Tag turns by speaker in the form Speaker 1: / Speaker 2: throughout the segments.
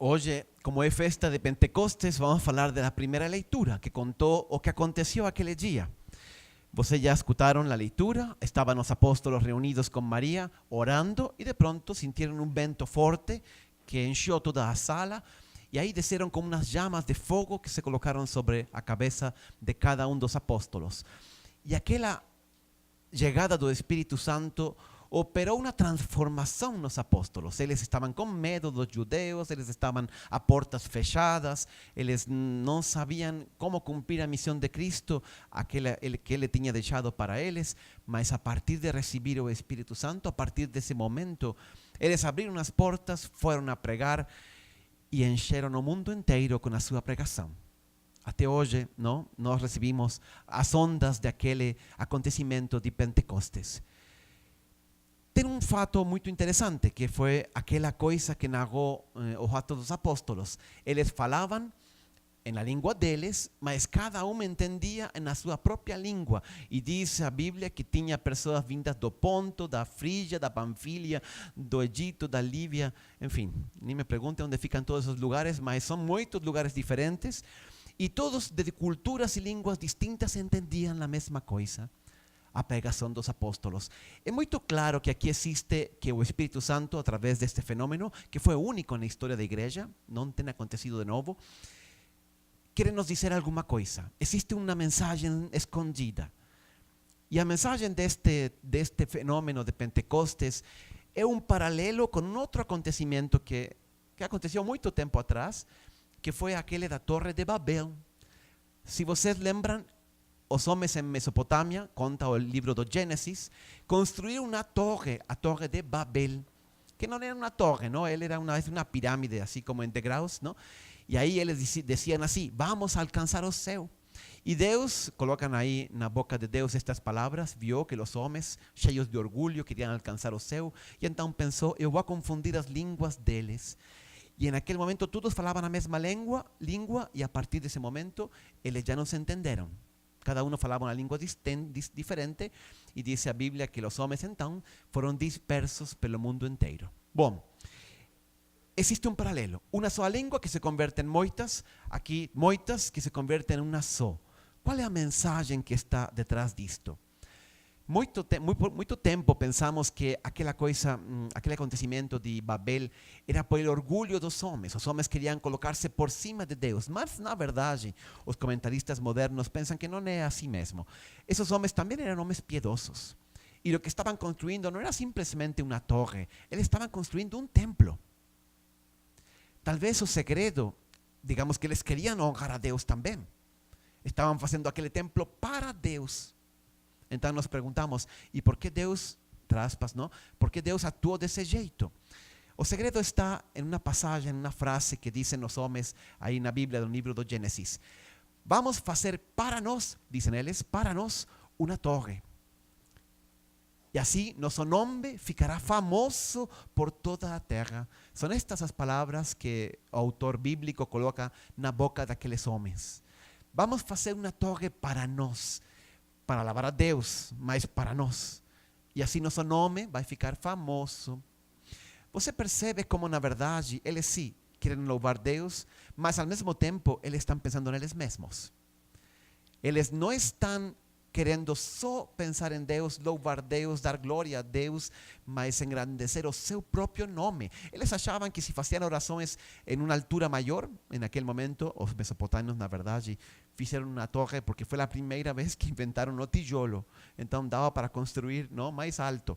Speaker 1: Hoje, como é festa de Pentecostes, vamos falar da primeira leitura que contou o que aconteceu aquele dia. Vocês já escutaram a leitura? Estavam os apóstolos reunidos com Maria, orando, e de pronto sentiram um vento forte que encheu toda a sala, e aí desceram como umas llamas de fogo que se colocaram sobre a cabeça de cada um dos apóstolos. E aquela chegada do Espírito Santo operou uma transformação nos apóstolos. Eles estavam com medo dos judeus, eles estavam a portas fechadas, eles não sabiam como cumprir a missão de Cristo, que ele tinha deixado para eles, mas a partir de receber o Espírito Santo, a partir desse momento, eles abriram as portas, foram a pregar e encheram o mundo inteiro com a sua pregação. Até hoje, não? Nós recebemos as ondas daquele acontecimento de Pentecostes. Tem um fato muito interessante, que foi aquela coisa que narrou os Atos dos Apóstolos. Eles falavam na língua deles, mas cada um entendia na sua própria língua. E diz a Bíblia que tinha pessoas vindas do Ponto, da Frígia, da Panfilha, do Egito, da Líbia, enfim. Nem me perguntem onde ficam todos esses lugares, mas são muitos lugares diferentes. E todos de culturas e línguas distintas entendiam a mesma coisa. A pregação dos apóstolos. É muito claro que aqui existe que o Espírito Santo, através deste fenômeno, que foi único na história da igreja, não tem acontecido de novo, quer nos dizer alguma coisa. Existe uma mensagem escondida. E a mensagem deste fenômeno de Pentecostes é um paralelo com outro acontecimento que aconteceu muito tempo atrás, que foi aquele da Torre de Babel. Se vocês lembram, os homens em Mesopotâmia, conta o livro do Gênesis, construíram uma torre, a Torre de Babel, que não era uma torre, não? Ela era uma pirâmide, assim como em degraus, não? E aí eles diziam assim: vamos alcançar o céu. E Deus, colocam aí na boca de Deus estas palavras, viu que os homens, cheios de orgulho, queriam alcançar o céu, e então pensou: eu vou confundir as línguas deles. E naquele momento todos falavam a mesma língua, e a partir desse momento eles já não se entenderam. Cada um falava uma língua diferente, e diz a Bíblia que os homens então foram dispersos pelo mundo inteiro. Bom, existe um paralelo. Uma só língua que se converte em muitas, aqui muitas que se convertem em uma só. Qual é a mensagem que está detrás disto? Muito tempo pensamos que aquele acontecimento de Babel era por o orgulho dos homens. Os homens queriam colocar-se por cima de Deus. Mas, na verdade, os comentaristas modernos pensam que não é assim mesmo. Esses homens também eram homens piedosos. E o que estavam construindo não era simplesmente uma torre. Eles estavam construindo um templo. Talvez o segredo, digamos que eles queriam honrar a Deus também. Estavam fazendo aquele templo para Deus. Então nos perguntamos: e por que Deus, aspas, não? Por que Deus atuou desse jeito? O segredo está em uma passagem, em uma frase que dizem os homens aí na Bíblia, no livro do Gênesis. Vamos fazer para nós, dizem eles, para nós uma torre. E assim nosso nome ficará famoso por toda a terra. São estas as palavras que o autor bíblico coloca na boca daqueles homens. Vamos fazer uma torre para nós. Para alabar a Deus, mas para nós. E assim nosso nome vai ficar famoso. Você percebe como, na verdade, eles sim querem louvar Deus, mas ao mesmo tempo eles estão pensando neles mesmos. Eles não estão querendo só pensar em Deus, louvar Deus, dar glória a Deus, mas engrandecer o seu próprio nome. Eles achavam que se faziam orações em uma altura maior, naquele momento, os mesopotâmios, na verdade, fizeram uma torre porque foi a primeira vez que inventaram o tijolo. Então dava para construir, não, mais alto.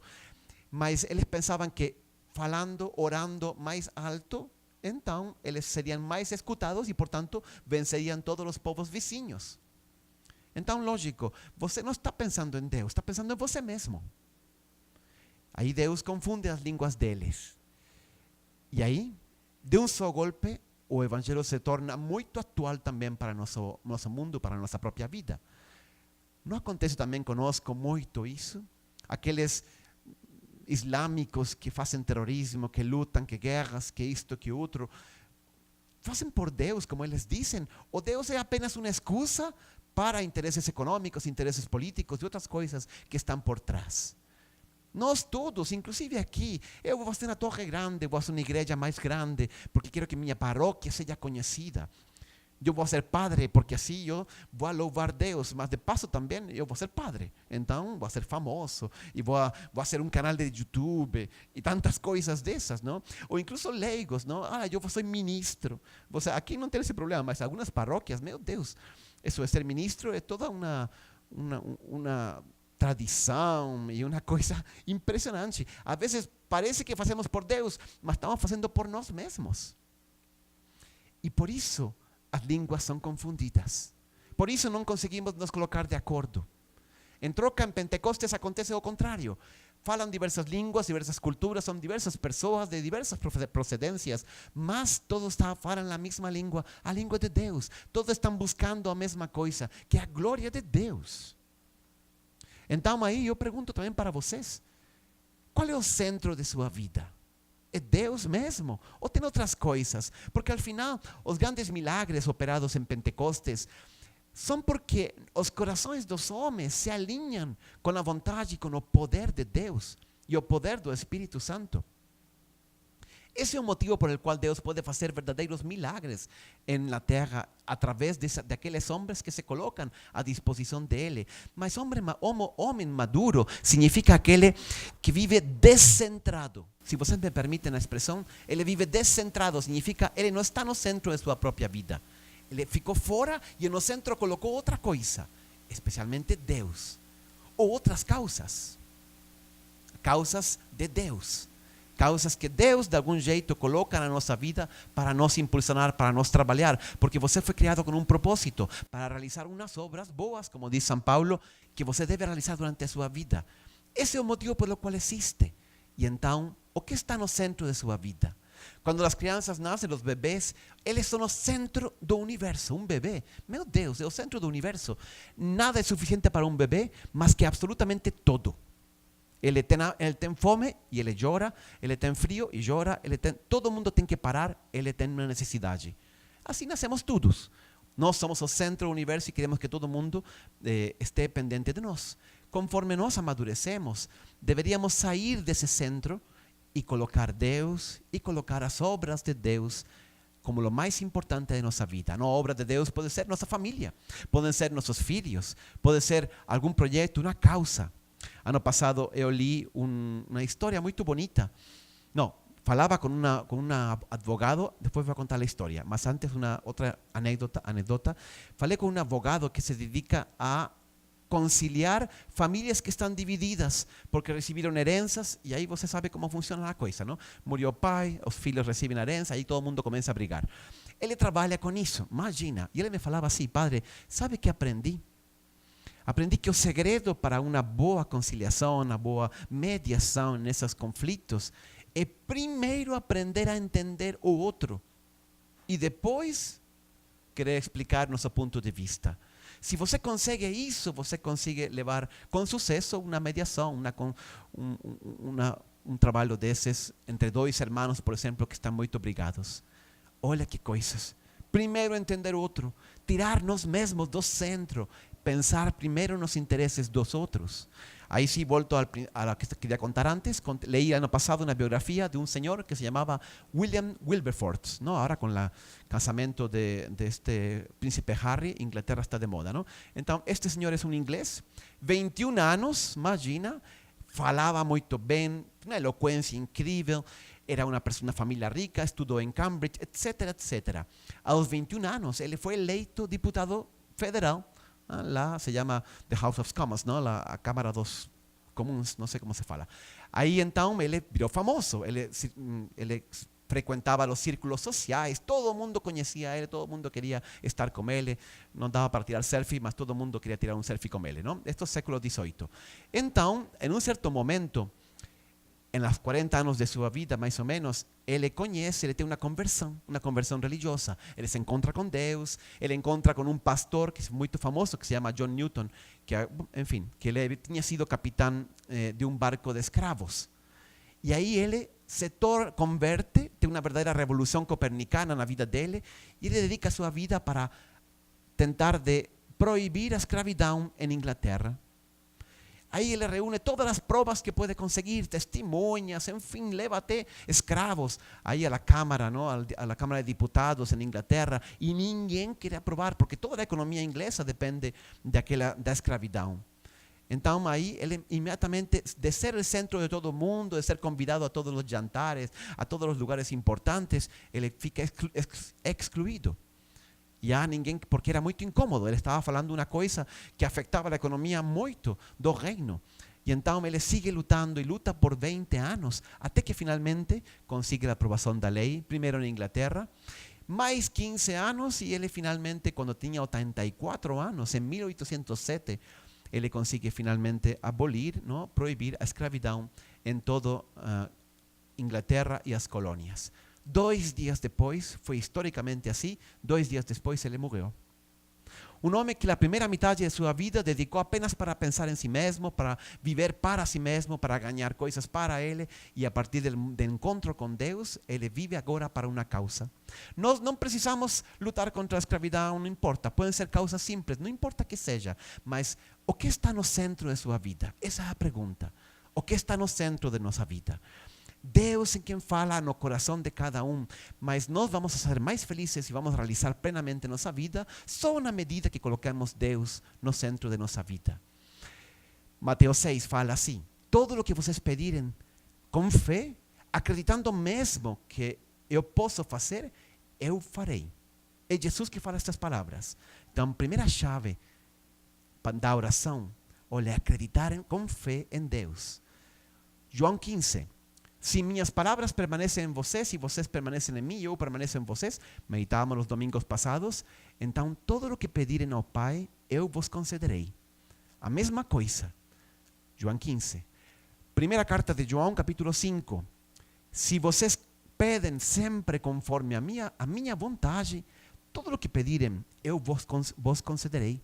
Speaker 1: Mas eles pensavam que falando, orando mais alto, então eles seriam mais escutados e, portanto, venceriam todos os povos vizinhos. Então, lógico, você não está pensando em Deus, está pensando em você mesmo. Aí Deus confunde as línguas deles. E aí, de um só golpe, o Evangelho se torna muito atual também para nosso mundo, para a nossa própria vida. Não acontece também conosco muito isso? Aqueles islâmicos que fazem terrorismo, que lutam, que guerras, que isto, que outro, fazem por Deus, como eles dizem, ou Deus é apenas uma excusa para interesses econômicos, interesses políticos e outras coisas que estão por trás. Nós todos, inclusive aqui, eu vou fazer uma torre grande, vou fazer uma igreja mais grande, porque quero que minha paróquia seja conhecida. Eu vou ser padre, porque assim eu vou louvar Deus, mas de passo também eu vou ser padre. Então vou ser famoso e vou fazer um canal de YouTube e tantas coisas dessas, não? Ou incluso leigos, não? Eu vou ser ministro. Aqui não tem esse problema, mas algumas paróquias, meu Deus, isso de ser ministro é toda uma tradição e uma coisa impressionante. Às vezes parece que fazemos por Deus, mas estamos fazendo por nós mesmos. E por isso as línguas são confundidas. Por isso não conseguimos nos colocar de acordo. Em troca, em Pentecostes acontece o contrário. Falam diversas línguas, diversas culturas, são diversas pessoas de diversas procedências, mas todos falam a mesma língua, a língua de Deus. Todos estão buscando a mesma coisa, que é a glória de Deus. Então aí eu pergunto também para vocês, qual é o centro de sua vida? É Deus mesmo? Ou tem outras coisas? Porque al final, os grandes milagres operados em Pentecostes são porque os corações dos homens se alinham com a vontade e com o poder de Deus e o poder do Espírito Santo. Esse é o motivo por el qual Deus pode fazer verdadeiros milagres na terra através daqueles homens que se colocam à disposição dele. Mas homem maduro significa aquele que vive descentrado. Se vocês me permitem a expressão, ele vive descentrado, significa ele não está no centro de sua própria vida. Ele ficou fora e no centro colocou outra coisa, especialmente Deus, ou outras causas de Deus. Causas que Deus de algum jeito coloca na nossa vida para nos impulsionar, para nos trabalhar, porque você foi criado com um propósito, para realizar umas obras boas, como diz São Paulo, que você deve realizar durante a sua vida. Esse é o motivo pelo qual existe. E então, o que está no centro de sua vida? Quando as crianças nascem, os bebês, eles são o centro do universo. Um bebê, meu Deus, é o centro do universo. Nada é suficiente para um bebê, mas que absolutamente todo. Ele tem fome e ele chora, ele tem frio e chora, todo mundo tem que parar, ele tem uma necessidade. Assim nascemos todos. Nós somos o centro do universo e queremos que todo mundo esteja pendente de nós. Conforme nós amadurecemos, deveríamos sair desse centro e colocar Deus e colocar as obras de Deus como o mais importante de nossa vida. A obra de Deus pode ser nossa família, podem ser nossos filhos, pode ser algum projeto, uma causa. Ano passado eu li uma história muito bonita. Não, falava com uma advogado, depois vou contar a história, mas antes outra anedota. Falei com um advogado que se dedica a conciliar famílias que estão divididas porque receberam heranças, e aí você sabe como funciona a coisa, não? Murió o pai, os filhos recebem a herança, aí todo mundo começa a brigar. Ele trabalha com isso, imagina. E ele me falava assim: padre, sabe o que aprendi? Aprendi que o segredo para uma boa conciliação, uma boa mediação nesses conflitos é primeiro aprender a entender o outro e depois querer explicar nosso ponto de vista. Se você consegue isso, você consegue levar com sucesso uma mediação, um trabalho desses entre dois irmãos, por exemplo, que estão muito brigados. Olha que coisas. Primeiro entender o outro, tirar nós mesmos do centro, pensar primeiro nos interesses dos outros. Aí sim, volto a lo que queria contar antes. Leí ano passado uma biografia de um senhor que se chamava William Wilberforce, ¿no? Agora com o casamento de este príncipe Harry, Inglaterra está de moda, ¿no? Então, este senhor é um inglês, 21 anos, imagina, falava muito bem, uma eloquência incrível, era uma família rica, estudou em Cambridge, etc, etc. Aos 21 anos, ele foi eleito diputado federal. Lá se chama The House of Commons, ¿no? A Câmara dos Comuns, não sei como se fala. Aí então ele virou famoso, ele frequentava os círculos sociais, todo mundo conhecia ele, todo mundo queria estar com ele, não dava para tirar selfie, mas todo mundo queria tirar um selfie com ele, não? Esto é século XVIII. Então, em um certo momento, em los 40 anos de sua vida, mais ou menos, ele conhece, ele tem uma conversão religiosa. Ele se encontra com Deus, ele encontra com um pastor que é muito famoso, que se chama John Newton, que, enfim, que ele tinha sido capitão de um barco de escravos. E aí ele se converte, tem uma verdadeira revolução copernicana na vida dele, e ele dedica sua vida para tentar de proibir a escravidão em Inglaterra. Aí ele reúne todas as provas que pode conseguir, testemunhas, enfim, leva até escravos aí a la Cámara, ¿no? A la Cámara de Diputados em Inglaterra, e ninguém quer aprovar, porque toda a economia inglesa depende da escravidão. Então aí ele imediatamente, de ser o centro de todo mundo, de ser convidado a todos os jantares, a todos os lugares importantes, ele fica excluído. Já ninguém, porque era muito incômodo, ele estava falando uma coisa que afetava a economia muito do reino. E então ele sigue lutando e luta por 20 anos, até que finalmente consigue a aprovação da lei, primeiro na Inglaterra, mais 15 anos, e ele finalmente, quando tinha 84 anos, em 1807, ele consegue finalmente abolir, ¿no? Proibir a escravidão em toda Inglaterra e as colônias. 2 dias depois, foi historicamente assim, 2 dias depois ele morreu. Um homem que a primeira metade de sua vida dedicou apenas para pensar em si mesmo, para viver para si mesmo, para ganhar coisas para ele, e a partir do encontro com Deus, ele vive agora para uma causa. Nós não precisamos lutar contra a escravidão, não importa, podem ser causas simples, não importa que seja, mas o que está no centro de sua vida? Essa é a pergunta. O que está no centro de nossa vida? Deus em quem fala no coração de cada mas nós vamos ser mais felizes e vamos realizar plenamente nossa vida só na medida que colocamos Deus no centro de nossa vida. Mateus 6 fala assim: todo o que vocês pedirem com fé, acreditando mesmo que eu posso fazer, eu farei. É Jesus que fala estas palavras. Então, a primeira chave da oração, olha, acreditar com fé em Deus. João 15. Se minhas palavras permanecem em vocês e vocês permanecem em mim e eu permaneço em vocês, meditávamos nos domingos passados, então todo o que pedirem ao Pai, eu vos concederei. A mesma coisa. João 15. Primeira carta de João, capítulo 5. Se vocês pedem sempre conforme a minha vontade, todo o que pedirem, eu vos concederei.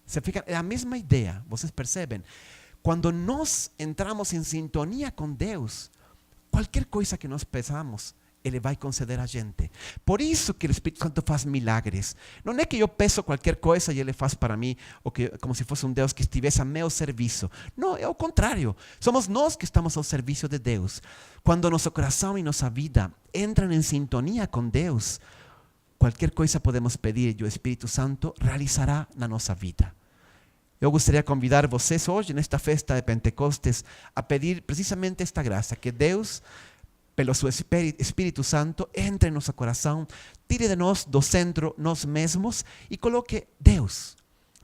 Speaker 1: Você fica, é a mesma ideia, vocês percebem? Quando nós entramos em sintonia com Deus, qualquer coisa que nós peçamos, Ele vai conceder a gente. Por isso que o Espírito Santo faz milagres. Não é que eu peço qualquer coisa e Ele faz para mim, ou que, como se fosse um Deus que estivesse a meu serviço. Não, é o contrário. Somos nós que estamos ao serviço de Deus. Quando nosso coração e nossa vida entram em sintonia com Deus, qualquer coisa podemos pedir e o Espírito Santo realizará na nossa vida. Eu gostaria de convidar vocês hoje, nesta festa de Pentecostes, a pedir precisamente esta graça, que Deus, pelo seu Espírito Santo, entre em nosso coração, tire de nós do centro nós mesmos e coloque Deus,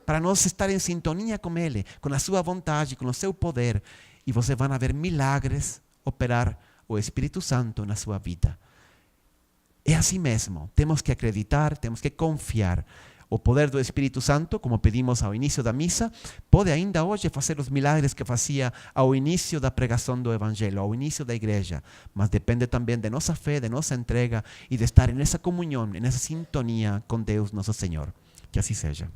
Speaker 1: para nós estar em sintonia com Ele, com a sua vontade, com o seu poder, e vocês vão ver milagres operar o Espírito Santo na sua vida. É assim mesmo, temos que acreditar, temos que confiar. O poder do Espírito Santo, como pedimos ao início da missa, pode ainda hoje fazer os milagres que fazia ao início da pregação do Evangelho, ao início da igreja. Mas depende também de nossa fé, de nossa entrega e de estar nessa comunhão, nessa sintonia com Deus, nosso Senhor. Que assim seja.